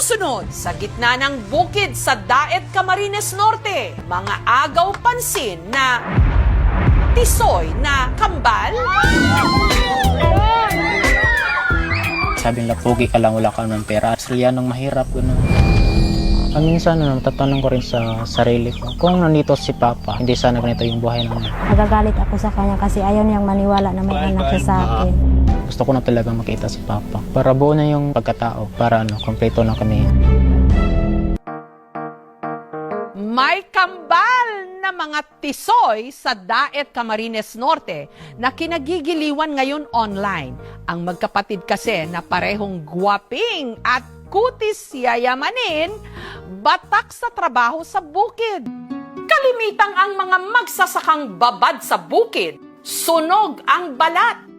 Susunod, sa gitna ng bukid sa Daet, Camarines Norte, mga agaw pansin na tisoy na kambal. Sabi nila, pogi ka lang, wala ka ng pera. Australianong mahirap, gano'n. Minsan, natatanong ko rin sa sarili ko, kung nandito si Papa, hindi sana ganito yung buhay namin. Nagagalit ako sa kanya kasi ayaw niyang maniwala na may anak siya sa akin. Gusto ko na talaga makita si Papa. Para buo na yung pagkatao, para kompleto na kami. May kambal na mga tisoy sa Daet, Camarines Norte na kinagigiliwan ngayon online. Ang magkapatid kasi na parehong guwaping at kutis yayamanin, batak sa trabaho sa bukid. Kalimitang ang mga magsasakang babad sa bukid, sunog ang balat.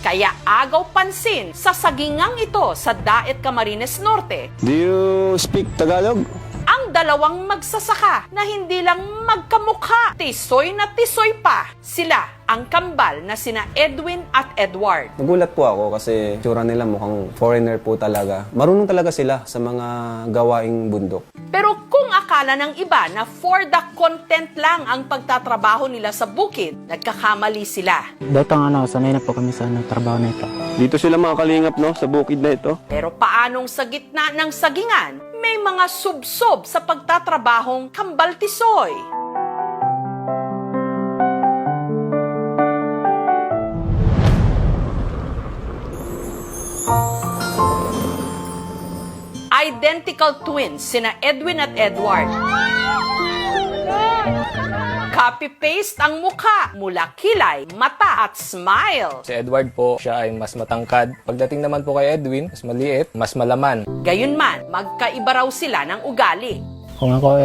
Kaya agaw pansin sa sagingang ito sa Daet, Camarines Norte. Do you speak Tagalog? Ang dalawang magsasaka na hindi lang magkamukha, tisoy na tisoy pa. Sila ang kambal na sina Edwin at Edward. Nagulat po ako kasi tsura nila mukhang foreigner po talaga. Marunong talaga sila sa mga gawaing bundok. Pero kung akala ng iba na for the content lang ang pagtatrabaho nila sa bukid, nagkakamali sila. Dito sanay na po kami sa trabaho na ito. Dito sila mga kalingap, no, sa bukid na ito. Pero paanong sa gitna ng sagingan, may mga subsob sa pagtatrabahong kambal tisoy? Identical twins sina Edwin at Edward. Copy-paste ang mukha mula kilay, mata at smile. Si Edward po, siya ay mas matangkad. Pagdating naman po kay Edwin, mas maliit, mas malaman. Gayunman, magkaiba raw sila ng ugali. Kung ako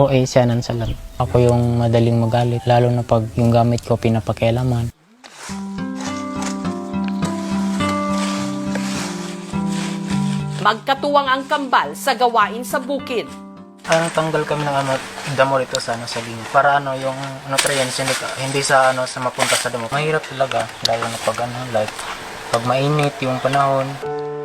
OA siya nansalan. Ako yung madaling magalit, lalo na pag yung gamit ko pinapakialaman. Magkatuwang ang kambal sa gawain sa bukid. Tanggal kami ng damo rito sa linya. Para yung nutrients hindi sa sa mapunta sa damo. Mahirap talaga lalo na pag pag mainit yung panahon.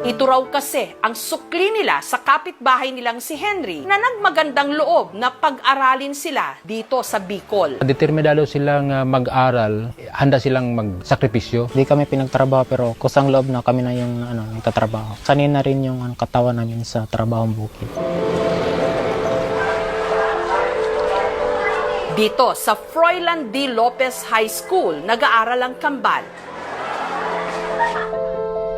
Ito raw kasi ang sukli nila sa kapitbahay nilang si Henry na nagmagandang loob na pag-aralin sila dito sa Bicol. Determinado silang mag-aral, handa silang magsakripisyo. Hindi kami pinagtrabaho pero kusang loob na kami na yung nagtatrabaho. Sanay na rin yung katawan namin sa trabahong bukid. Dito sa Froilan D. Lopez High School, nag-aaral ang kambal.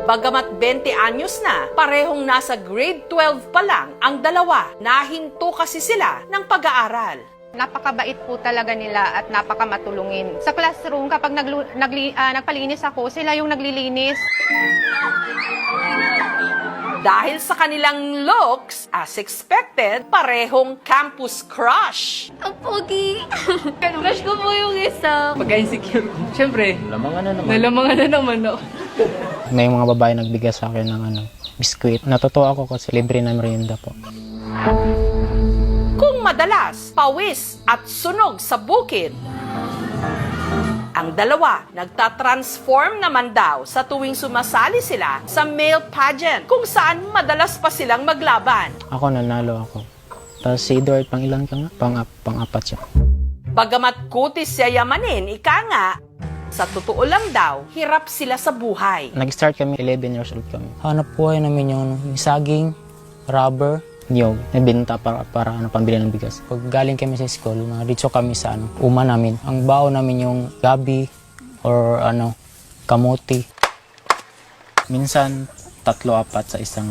Bagamat 20 anyos na, parehong nasa grade 12 pa lang ang dalawa. Nahinto kasi sila ng pag-aaral. Napakabait po talaga nila at napakamatulungin. Sa classroom, kapag nagpalinis ako, sila yung naglilinis. Dahil sa kanilang looks, as expected, parehong campus crush. Ang pogi! Crush ko po yung isa. Pagka-insecure ko. Siyempre, Nalamangan na naman ako. May mga babae nagbigay sa akin ng biskuit. Natutuwa ako kasi libre na merienda po. Kung madalas, pawis at sunog sa bukid, ang dalawa nagtatransform naman daw sa tuwing sumasali sila sa male pageant kung saan madalas pa silang maglaban. Ako nanalo ako. Tapos si Edward pang ilan ka nga? Pang-apat siya. Bagamat kutis yayamanin, ika nga, sa totoo lang daw, hirap sila sa buhay. Nag-start kami, 11 years old kami. Hanap buhay namin yung saging, rubber, niyog. Nabinta para pambili ng bigas. Pag galing kami sa school, dito kami sa uma namin. Ang baon namin yung gabi or kamuti. Minsan, 3-4 sa isang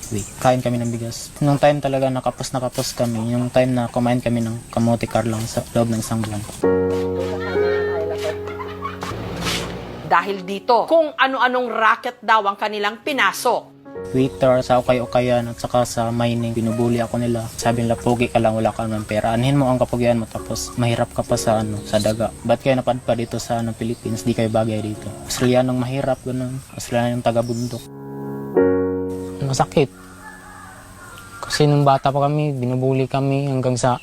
week. Kain kami ng bigas. Nung time talaga nakapos kami. Yung time na kumain kami ng kamuti karlang sa loob ng isang buwan. Dahil dito, kung ano-anong racket daw ang kanilang pinasok. Waiter, sa ukay-ukayan at saka sa mining, binubuli ako nila. Sabi nila, pogi ka lang, wala ka ng pera. Anhin mo ang kapugian mo tapos mahirap ka pa sa daga. Ba't kayo napadpa dito sa Philippines? Di kayo bagay dito. Australianong mahirap, ganun. Australianong taga-bundok. Masakit. Kasi nung bata pa kami, binubuli kami hanggang sa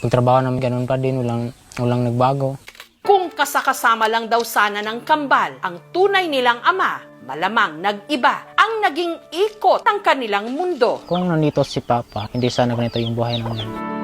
pagtrabaho namin ganun pa din, walang nagbago. Kung kasakasama lang daw sana ng kambal ang tunay nilang ama, malamang nag-iba ang ang naging ikot ng kanilang mundo. Kung nandito si Papa, hindi sana ganito yung buhay namin.